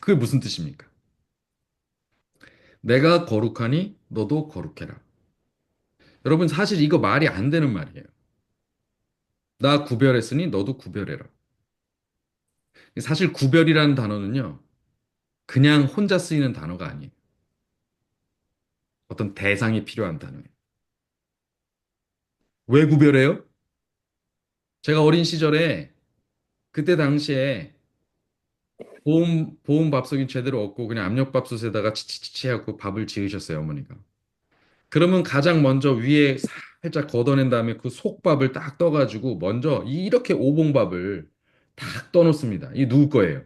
그게 무슨 뜻입니까? 내가 거룩하니 너도 거룩해라. 여러분 사실 이거 말이 안 되는 말이에요. 나 구별했으니 너도 구별해라. 사실 구별이라는 단어는요. 그냥 혼자 쓰이는 단어가 아니에요. 어떤 대상이 필요한 단어예요. 왜 구별해요? 제가 어린 시절에 그때 당시에 보온 밥솥이 제대로 없고 그냥 압력밥솥에다가 치치치치 하고 밥을 지으셨어요, 어머니가. 그러면 가장 먼저 위에 살짝 걷어낸 다음에 그 속밥을 딱 떠가지고 먼저 이렇게 오봉밥을 딱 떠놓습니다. 이 누구 거예요?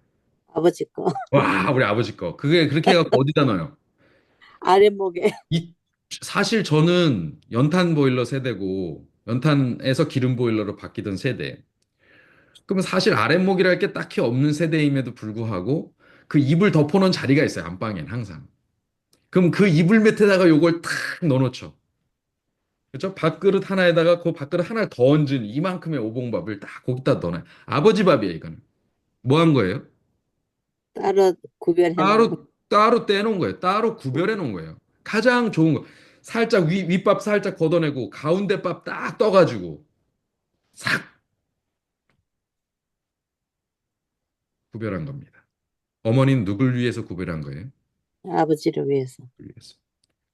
아버지 거. 와, 우리 아버지 거. 그게 그렇게 해갖고 어디다 넣어요? 아랫목에. 이, 사실 저는 연탄 보일러 세대고 연탄에서 기름 보일러로 바뀌던 세대. 그러면 사실 아랫목이랄 게 딱히 없는 세대임에도 불구하고 그 이불 덮어놓은 자리가 있어요. 안방엔 항상. 그럼 그 이불 밑에다가 요걸 탁 넣어놓죠. 그렇죠? 밥그릇 하나에다가 그 밥그릇 하나를 더 얹은 이만큼의 오봉밥을 딱 거기다 넣어놔요. 아버지 밥이에요, 이거는. 뭐 한 거예요? 따로 구별해 놓은. 따로 떼놓은 거예요. 따로 구별해 놓은 거예요. 가장 좋은 거. 살짝 윗밥 살짝 걷어내고 가운데 밥 딱 떠가지고 싹 구별한 겁니다. 어머니는 누굴 위해서 구별한 거예요? 아버지를 위해서. 위해서.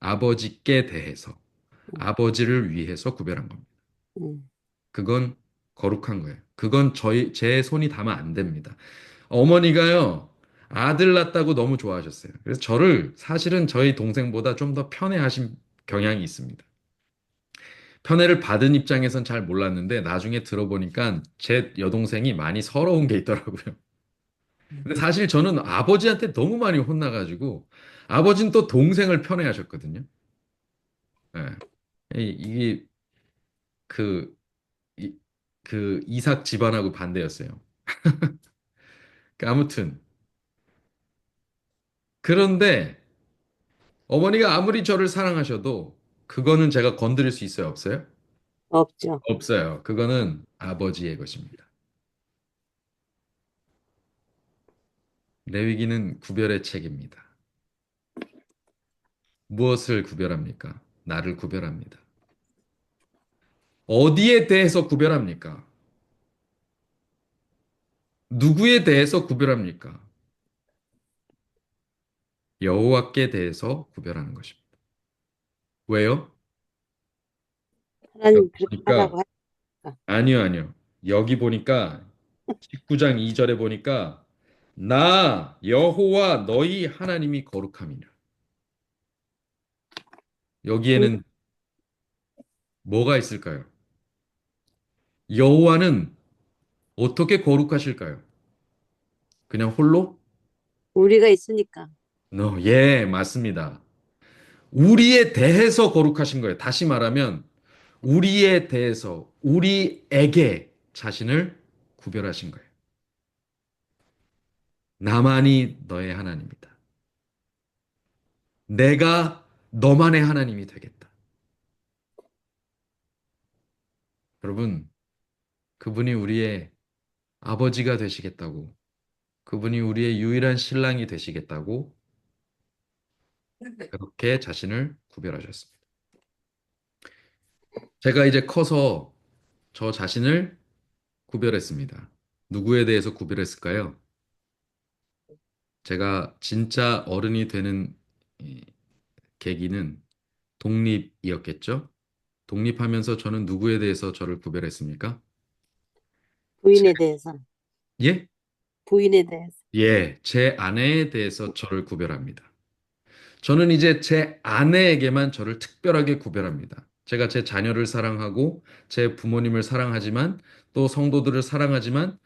아버지께 대해서. 음, 아버지를 위해서 구별한 겁니다. 음. 그건 거룩한 거예요. 그건 제 손이 닿으면 안 됩니다. 어머니가요, 아들 낳았다고 너무 좋아하셨어요. 그래서 저를 사실은 저희 동생보다 좀 더 편애하신 경향이 있습니다. 편애를 받은 입장에선 잘 몰랐는데 나중에 들어보니까 제 여동생이 많이 서러운 게 있더라고요. 근데 사실 저는 아버지한테 너무 많이 혼나가지고 아버지는 또 동생을 편애하셨거든요. 예. 이게 그, 이, 그 이삭 집안하고 반대였어요. 아무튼 그런데 어머니가 아무리 저를 사랑하셔도 그거는 제가 건드릴 수 있어요, 없어요? 없죠. 없어요. 그거는 아버지의 것입니다. 레위기는 구별의 책입니다. 무엇을 구별합니까? 나를 구별합니다. 어디에 대해서 구별합니까? 누구에 대해서 구별합니까? 여호와께 대해서 구별하는 것입니다. 왜요? 여기 하나님 그렇게 보니까 하라고 하니까. 아니요. 여기 보니까 19장 2절에 보니까 나 여호와 너희 하나님이 거룩함이냐. 음, 여기에는 뭐가 있을까요? 여호와는 어떻게 거룩하실까요? 그냥 홀로? 우리가 있으니까. 예, 맞습니다. 우리에 대해서 거룩하신 거예요. 다시 말하면 우리에 대해서 우리에게 자신을 구별하신 거예요. 나만이 너의 하나님이다. 내가 너만의 하나님이 되겠다. 여러분, 그분이 우리의 아버지가 되시겠다고, 그분이 우리의 유일한 신랑이 되시겠다고 그렇게 자신을 구별하셨습니다. 제가 이제 커서 저 자신을 구별했습니다. 누구에 대해서 구별했을까요? 제가 진짜 어른이 되는 이 계기는 독립이었겠죠? 독립하면서 저는 누구에 대해서 저를 구별했습니까? 부인에 대해서. 예? 부인에 대해서. 예, 제 아내에 대해서 저를 구별합니다. 저는 이제 제 아내에게만 저를 특별하게 구별합니다. 제가 제 자녀를 사랑하고 제 부모님을 사랑하지만 또 성도들을 사랑하지만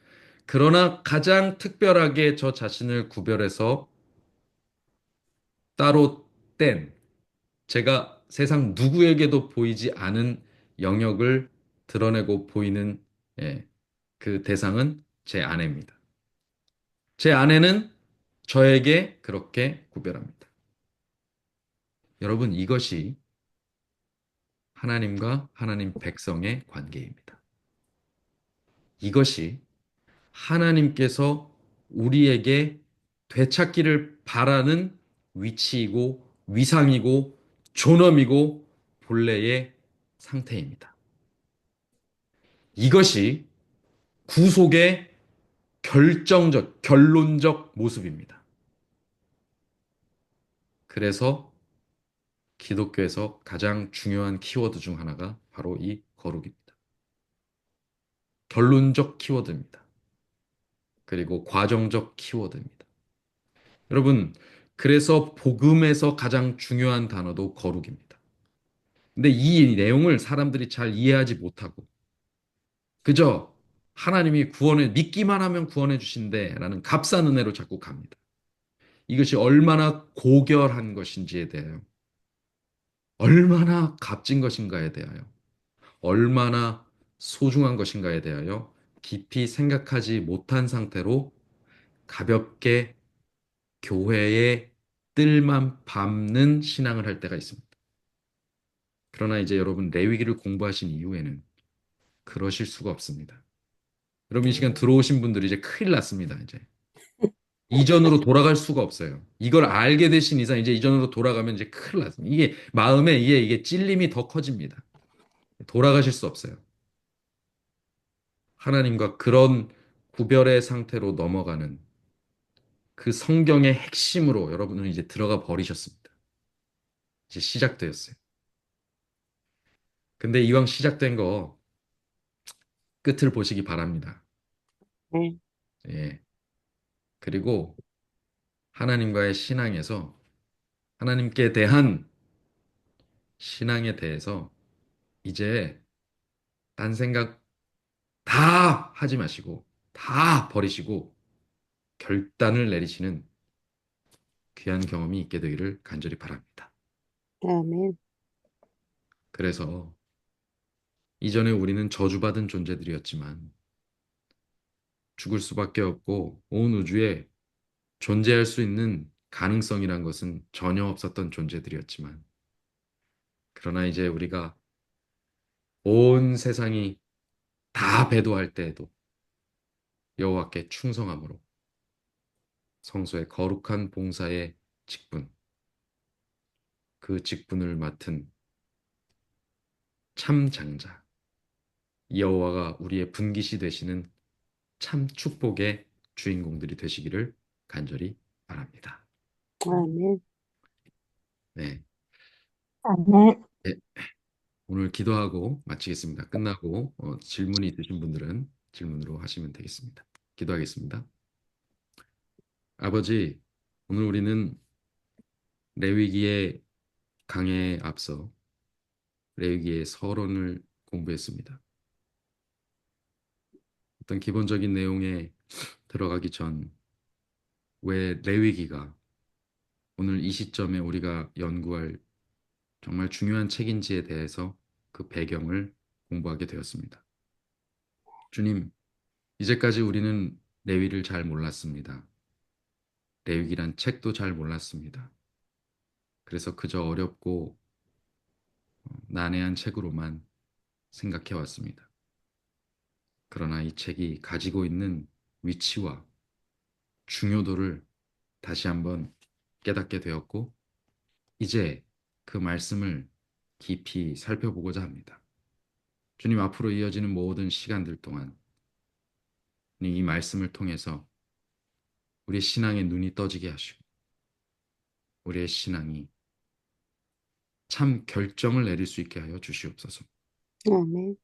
그러나 가장 특별하게 저 자신을 구별해서 따로 뗀 제가 세상 누구에게도 보이지 않은 영역을 드러내고 보이는 예, 그 대상은 제 아내입니다. 제 아내는 저에게 그렇게 구별합니다. 여러분, 이것이 하나님과 하나님 백성의 관계입니다. 이것이 하나님께서 우리에게 되찾기를 바라는 위치이고 위상이고 존엄이고 본래의 상태입니다. 이것이 구속의 결정적, 결론적 모습입니다. 그래서 기독교에서 가장 중요한 키워드 중 하나가 바로 이 거룩입니다. 결론적 키워드입니다. 그리고 과정적 키워드입니다. 여러분, 그래서 복음에서 가장 중요한 단어도 거룩입니다. 근데 이 내용을 사람들이 잘 이해하지 못하고 그저 하나님이 구원을 믿기만 하면 구원해 주신대라는 값싼 은혜로 자꾸 갑니다. 이것이 얼마나 고결한 것인지에 대해요. 얼마나 값진 것인가에 대하여, 얼마나 소중한 것인가에 대하여 깊이 생각하지 못한 상태로 가볍게 교회의 뜰만 밟는 신앙을 할 때가 있습니다. 그러나 이제 여러분 레위기를 공부하신 이후에는 그러실 수가 없습니다. 여러분 이 시간 들어오신 분들이 이제 큰일 났습니다. 이제 이전으로 돌아갈 수가 없어요. 이걸 알게 되신 이상 이제 이전으로 돌아가면 이제 큰일 났습니다. 이게 마음에 이게 찔림이 더 커집니다. 돌아가실 수 없어요. 하나님과 그런 구별의 상태로 넘어가는 그 성경의 핵심으로 여러분은 이제 들어가 버리셨습니다. 이제 시작되었어요. 근데 이왕 시작된 거 끝을 보시기 바랍니다. 네. 예. 그리고 하나님과의 신앙에서 하나님께 대한 신앙에 대해서 이제 딴 생각 다 하지 마시고 다 버리시고 결단을 내리시는 귀한 경험이 있게 되기를 간절히 바랍니다. 아멘. 그래서 이전에 우리는 저주받은 존재들이었지만 죽을 수밖에 없고 온 우주에 존재할 수 있는 가능성이란 것은 전혀 없었던 존재들이었지만 그러나 이제 우리가 온 세상이 다 배도할 때에도 여호와께 충성함으로 성소의 거룩한 봉사의 직분, 그 직분을 맡은 참 장자, 여호와가 우리의 분깃이 되시는 참 축복의 주인공들이 되시기를 간절히 바랍니다. 아멘. 네, 아멘. 예, 오늘 기도하고 마치겠습니다. 끝나고 질문이 있으신 분들은 질문으로 하시면 되겠습니다. 기도하겠습니다. 아버지, 오늘 우리는 레위기의 강해에 앞서 레위기의 서론을 공부했습니다. 어떤 기본적인 내용에 들어가기 전 왜 레위기가 오늘 이 시점에 우리가 연구할 정말 중요한 책인지에 대해서 그 배경을 공부하게 되었습니다. 주님, 이제까지 우리는 레위를 잘 몰랐습니다. 레위기란 책도 잘 몰랐습니다. 그래서 그저 어렵고 난해한 책으로만 생각해 왔습니다. 그러나 이 책이 가지고 있는 위치와 중요도를 다시 한번 깨닫게 되었고, 이제 그 말씀을 깊이 살펴보고자 합니다. 주님, 앞으로 이어지는 모든 시간들 동안 이 말씀을 통해서 우리의 신앙의 눈이 떠지게 하시고, 우리의 신앙이 참 결정을 내릴 수 있게 하여 주시옵소서. 아멘.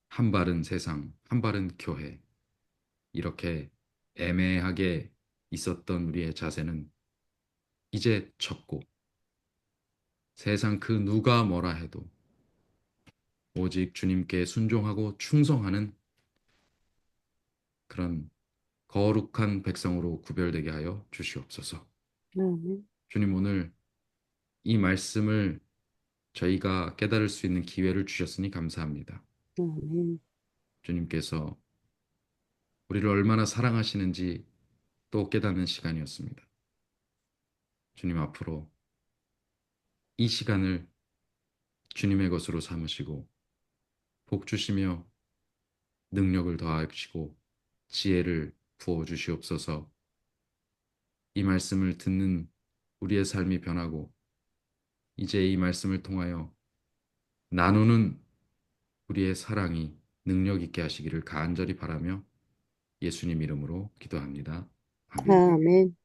한 발은 세상, 한 발은 교회. 이렇게 애매하게 있었던 우리의 자세는 이제 쳤고, 세상 그 누가 뭐라 해도 오직 주님께 순종하고 충성하는 그런 거룩한 백성으로 구별되게 하여 주시옵소서. 아멘. 주님, 오늘 이 말씀을 저희가 깨달을 수 있는 기회를 주셨으니 감사합니다. 아멘. 주님께서 우리를 얼마나 사랑하시는지 또 깨닫는 시간이었습니다. 주님, 앞으로 이 시간을 주님의 것으로 삼으시고 복 주시며 능력을 더하시고 지혜를 부어 주시옵소서. 이 말씀을 듣는 우리의 삶이 변하고 이제 이 말씀을 통하여 나누는 우리의 사랑이 능력 있게 하시기를 간절히 바라며 예수님 이름으로 기도합니다. 아멘. 아멘.